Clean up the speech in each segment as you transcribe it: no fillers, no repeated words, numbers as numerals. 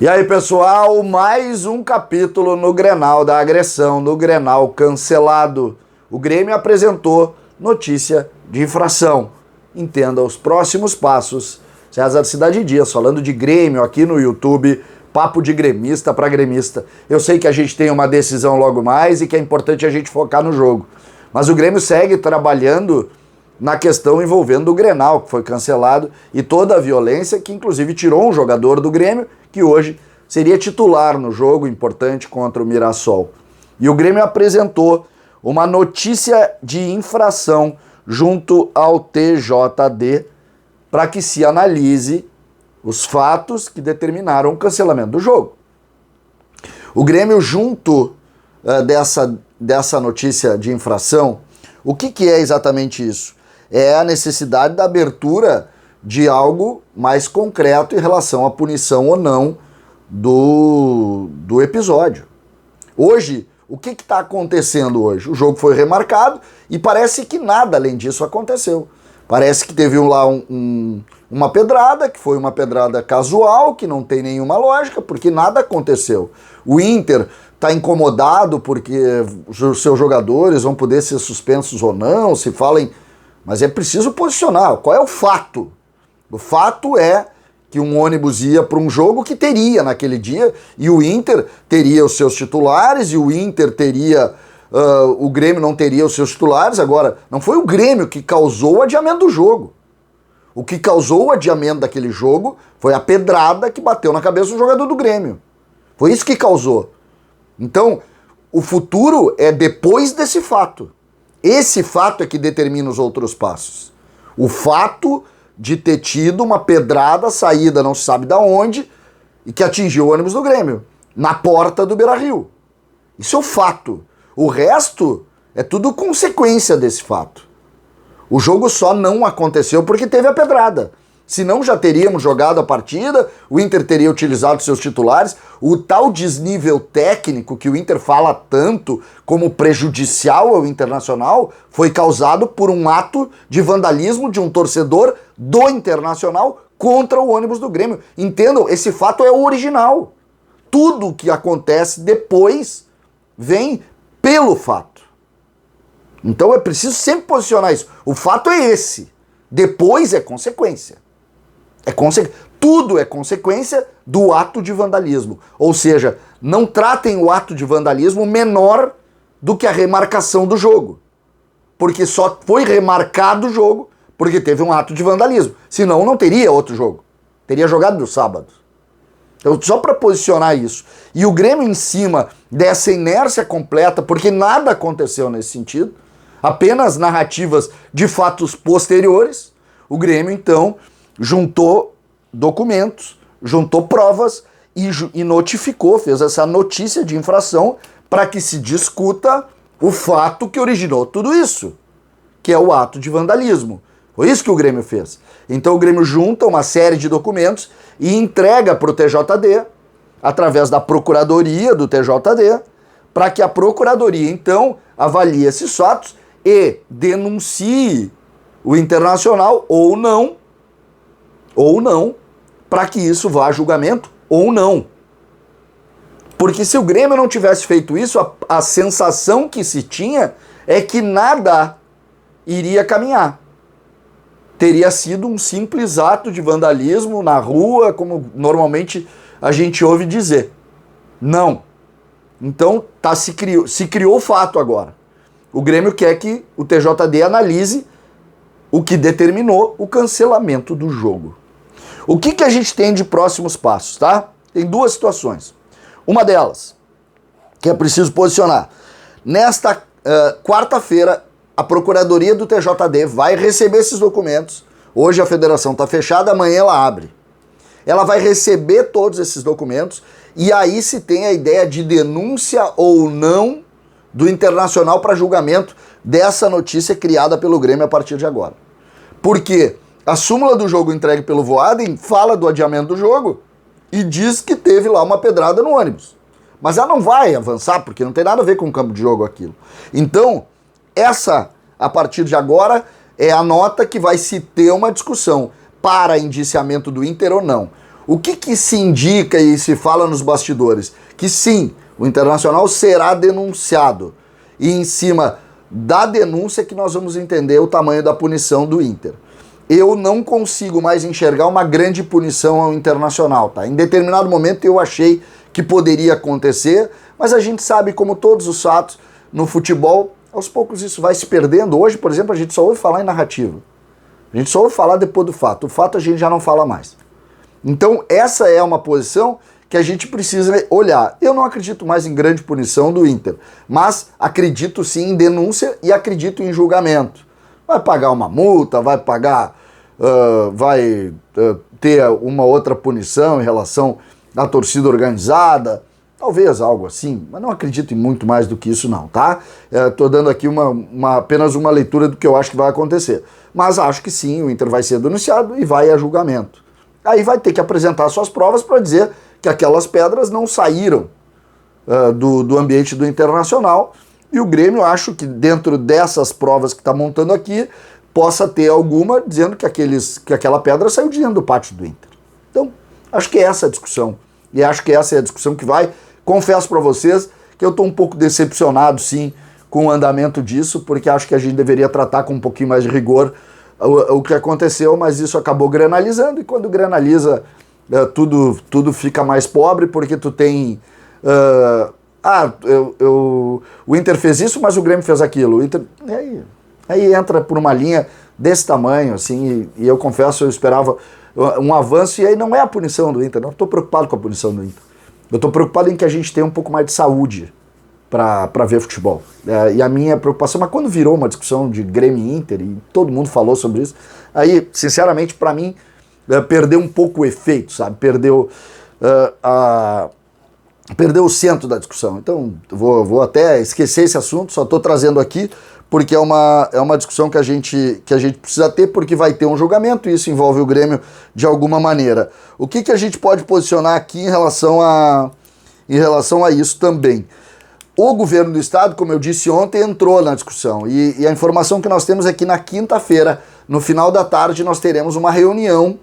E aí, pessoal, mais um capítulo no Grenal da agressão, no Grenal cancelado. O Grêmio apresentou notícia de infração. Entenda os próximos passos. César Cidade Dias, falando de Grêmio aqui no YouTube, papo de gremista para gremista. Eu sei que a gente tem uma decisão logo mais e que é importante a gente focar no jogo. Mas o Grêmio segue trabalhando na questão envolvendo o Grenal, que foi cancelado, e toda a violência que inclusive tirou um jogador do Grêmio, que hoje seria titular no jogo importante contra o Mirassol. E o Grêmio apresentou uma notícia de infração junto ao TJD para que se analise os fatos que determinaram o cancelamento do jogo. O Grêmio, junto dessa notícia de infração, o que é exatamente isso? É a necessidade da abertura de algo mais concreto em relação à punição ou não do episódio. Hoje, o que está acontecendo hoje? O jogo foi remarcado e parece que nada além disso aconteceu. Parece que teve lá uma pedrada, que foi uma pedrada casual, que não tem nenhuma lógica, porque nada aconteceu. O Inter está incomodado porque os seus jogadores vão poder ser suspensos ou não, se falem... Mas é preciso posicionar. Qual é o fato? O fato é que um ônibus ia para um jogo que teria naquele dia, e o Inter teria os seus titulares, e o Inter teria... o Grêmio não teria os seus titulares. Agora, não foi o Grêmio que causou o adiamento do jogo. O que causou o adiamento daquele jogo foi a pedrada que bateu na cabeça do jogador do Grêmio. Foi isso que causou. Então, o futuro é depois desse fato. Esse fato é que determina os outros passos. O fato de ter tido uma pedrada saída não se sabe de onde e que atingiu o ônibus do Grêmio, na porta do Beira-Rio. Isso é o fato. O resto é tudo consequência desse fato. O jogo só não aconteceu porque teve a pedrada. Senão já teríamos jogado a partida, o Inter teria utilizado seus titulares. O tal desnível técnico que o Inter fala tanto como prejudicial ao Internacional foi causado por um ato de vandalismo de um torcedor do Internacional contra o ônibus do Grêmio. Entendam, esse fato é o original. Tudo que acontece depois vem pelo fato. Então é preciso sempre posicionar isso. O fato é esse. Depois é consequência. Tudo é consequência do ato de vandalismo. Ou seja, não tratem o ato de vandalismo menor do que a remarcação do jogo. Porque só foi remarcado o jogo porque teve um ato de vandalismo. Senão não teria outro jogo. Teria jogado no sábado. Então, só para posicionar isso. E o Grêmio, em cima dessa inércia completa, porque nada aconteceu nesse sentido, apenas narrativas de fatos posteriores, o Grêmio, então, juntou documentos, juntou provas e notificou, fez essa notícia de infração para que se discuta o fato que originou tudo isso, que é o ato de vandalismo. Foi isso que o Grêmio fez. Então o Grêmio junta uma série de documentos e entrega para o TJD, através da Procuradoria do TJD, para que a Procuradoria, então, avalie esses fatos e denuncie o Internacional ou não, para que isso vá a julgamento ou não. Porque se o Grêmio não tivesse feito isso, a sensação que se tinha é que nada iria caminhar. Teria sido um simples ato de vandalismo na rua, como normalmente a gente ouve dizer. Não. Então se criou o fato agora. O Grêmio quer que o TJD analise o que determinou o cancelamento do jogo. O que a gente tem de próximos passos, tá? Tem duas situações. Uma delas, que é preciso posicionar. Nesta quarta-feira, a Procuradoria do TJD vai receber esses documentos. Hoje a federação está fechada, amanhã ela abre. Ela vai receber todos esses documentos e aí se tem a ideia de denúncia ou não do Internacional para julgamento dessa notícia criada pelo Grêmio a partir de agora. Porque a súmula do jogo entregue pelo Voaden fala do adiamento do jogo e diz que teve lá uma pedrada no ônibus. Mas ela não vai avançar, porque não tem nada a ver com o campo de jogo aquilo. Então, essa, a partir de agora, é a nota que vai se ter uma discussão para indiciamento do Inter ou não. O que se indica e se fala nos bastidores? Que sim, o Internacional será denunciado. E em cima da denúncia que nós vamos entender o tamanho da punição do Inter. Eu não consigo mais enxergar uma grande punição ao Internacional, tá? Em determinado momento eu achei que poderia acontecer, mas a gente sabe, como todos os fatos no futebol, aos poucos isso vai se perdendo. Hoje, por exemplo, a gente só ouve falar em narrativa. A gente só ouve falar depois do fato. O fato a gente já não fala mais. Então essa é uma posição que a gente precisa olhar. Eu não acredito mais em grande punição do Inter, mas acredito sim em denúncia e acredito em julgamento. Vai pagar uma multa, vai pagar, vai ter uma outra punição em relação à torcida organizada, talvez algo assim, mas não acredito em muito mais do que isso não, tá? Estou dando aqui apenas uma leitura do que eu acho que vai acontecer. Mas acho que sim, o Inter vai ser denunciado e vai a julgamento. Aí vai ter que apresentar suas provas para dizer que aquelas pedras não saíram do ambiente do Internacional, e o Grêmio, acho que dentro dessas provas que está montando aqui, possa ter alguma dizendo que aquela pedra saiu de dentro do pátio do Inter. Então, acho que é essa a discussão, e acho que essa é a discussão que vai. Confesso para vocês que eu estou um pouco decepcionado, sim, com o andamento disso, porque acho que a gente deveria tratar com um pouquinho mais de rigor o que aconteceu, mas isso acabou granalizando, e quando granaliza, tudo fica mais pobre, porque tu tem... o Inter fez isso, mas o Grêmio fez aquilo. O Inter, aí entra por uma linha desse tamanho, assim, e eu confesso, eu esperava um avanço, e aí não é a punição do Inter, não estou preocupado com a punição do Inter. Eu estou preocupado em que a gente tenha um pouco mais de saúde para ver futebol. E a minha preocupação, mas quando virou uma discussão de Grêmio e Inter, e todo mundo falou sobre isso, aí, sinceramente, para mim, perdeu um pouco o efeito, sabe? Perdeu o centro da discussão. Então, vou até esquecer esse assunto, só estou trazendo aqui, porque é uma discussão que a gente precisa ter, porque vai ter um julgamento, e isso envolve o Grêmio de alguma maneira. O que a gente pode posicionar aqui em relação a isso também? O governo do estado, como eu disse ontem, entrou na discussão, e a informação que nós temos é que na quinta-feira, no final da tarde, nós teremos uma reunião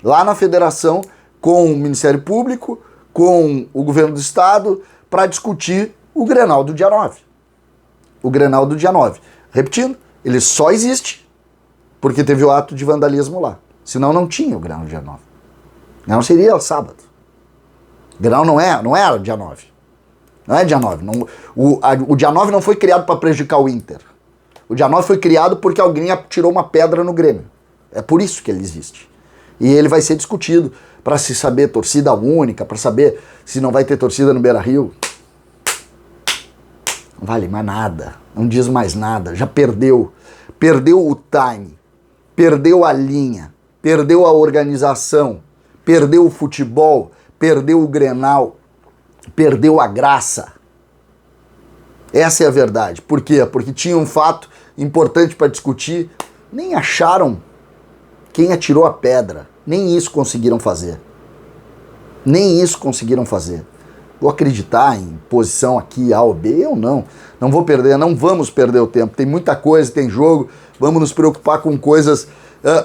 lá na federação com o Ministério Público, com o governo do estado, para discutir o Grenal do dia 9. O Grenal do dia 9. Repetindo, ele só existe porque teve o ato de vandalismo lá. Senão não tinha o Grenal do dia 9. Não seria o sábado. O Grenal não era dia 9. Não é dia 9. O dia 9 não foi criado para prejudicar o Inter. O dia 9 foi criado porque alguém atirou uma pedra no Grêmio. É por isso que ele existe. E ele vai ser discutido para se saber torcida única, para saber se não vai ter torcida no Beira-Rio. Não vale mais nada, não diz mais nada, já perdeu. Perdeu o time, perdeu a linha, perdeu a organização, perdeu o futebol, perdeu o Grenal, perdeu a graça. Essa é a verdade. Por quê? Porque tinha um fato importante para discutir, nem acharam quem atirou a pedra. Nem isso conseguiram fazer. Nem isso conseguiram fazer. Vou acreditar em posição aqui A ou B? Eu não. Não vou perder, não vamos perder o tempo. Tem muita coisa, tem jogo. Vamos nos preocupar com coisas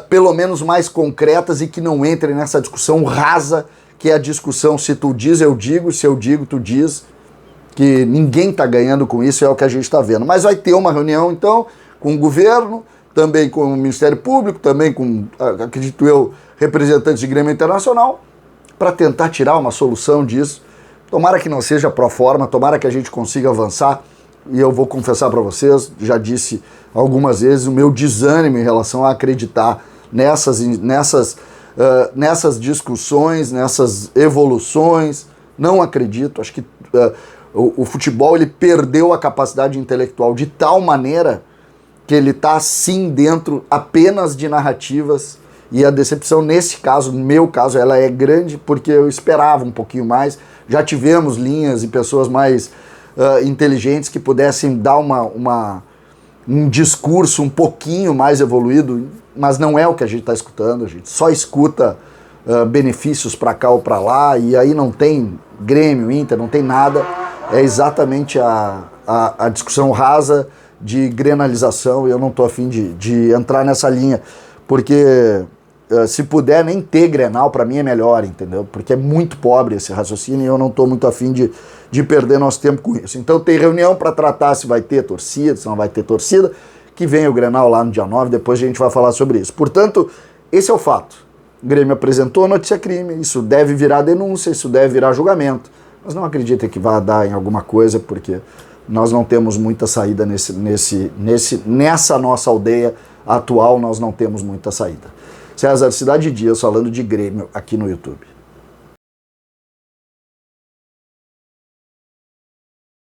pelo menos mais concretas e que não entrem nessa discussão rasa, que é a discussão se tu diz, eu digo, se eu digo, tu diz, que ninguém está ganhando com isso, é o que a gente está vendo. Mas vai ter uma reunião, então, com o governo, também com o Ministério Público, também com, acredito eu, representantes de Grêmio Internacional, para tentar tirar uma solução disso. Tomara que não seja pro forma, tomara que a gente consiga avançar, e eu vou confessar para vocês, já disse algumas vezes, o meu desânimo em relação a acreditar nessas discussões, nessas evoluções. Não acredito, acho que o futebol ele perdeu a capacidade intelectual de tal maneira que ele está sim dentro apenas de narrativas, e a decepção nesse caso, no meu caso, ela é grande porque eu esperava um pouquinho mais. Já tivemos linhas e pessoas mais inteligentes que pudessem dar um discurso um pouquinho mais evoluído, mas não é o que a gente está escutando. A gente só escuta benefícios para cá ou para lá, e aí não tem Grêmio, Inter, não tem nada. É exatamente a discussão rasa de grenalização, e eu não estou afim de entrar nessa linha, porque se puder nem ter Grenal, para mim é melhor, entendeu? Porque é muito pobre esse raciocínio e eu não estou muito afim de perder nosso tempo com isso. Então tem reunião para tratar se vai ter torcida, se não vai ter torcida, que vem o Grenal lá no dia 9, depois a gente vai falar sobre isso. Portanto, esse é o fato. O Grêmio apresentou notícia crime, isso deve virar denúncia, isso deve virar julgamento. Mas não acreditem que vai dar em alguma coisa, porque nós não temos muita saída nessa nossa aldeia atual, nós não temos muita saída. César, Cidade Dias falando de Grêmio aqui no YouTube.